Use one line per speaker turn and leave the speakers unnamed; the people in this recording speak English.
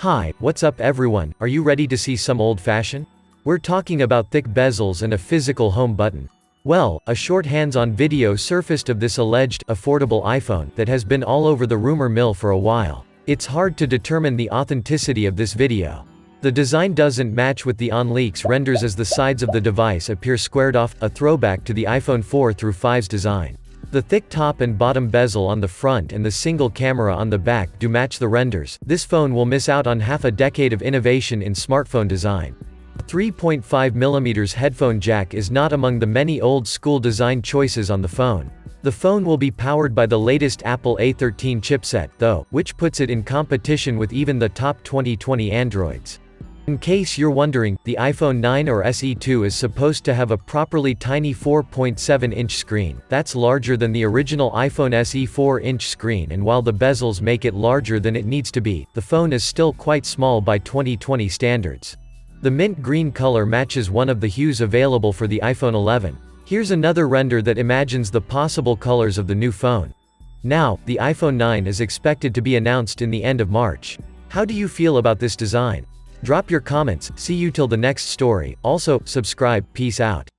Hi, what's up everyone, are you ready to see some old fashion? We're talking about thick bezels and a physical home button. Well, a short hands-on video surfaced of this alleged, affordable iPhone that has been all over the rumor mill for a while. It's hard to determine the authenticity of this video. The design doesn't match with the on-leaks renders as the sides of the device appear squared off, a throwback to the iPhone 4 through 5's design. The thick top and bottom bezel on the front and the single camera on the back do match the renders. This phone will miss out on half a decade of innovation in smartphone design. The 3.5mm headphone jack is not among the many old-school design choices on the phone. The phone will be powered by the latest Apple A13 chipset, though, which puts it in competition with even the top 2020 Androids. In case you're wondering, the iPhone 9 or SE2 is supposed to have a properly tiny 4.7-inch screen. That's larger than the original iPhone SE 4-inch screen, and while the bezels make it larger than it needs to be, the phone is still quite small by 2020 standards. The mint green color matches one of the hues available for the iPhone 11. Here's another render that imagines the possible colors of the new phone. Now, the iPhone 9 is expected to be announced in the end of March. How do you feel about this design? Drop your comments. See you till the next story. Also, subscribe. Peace out.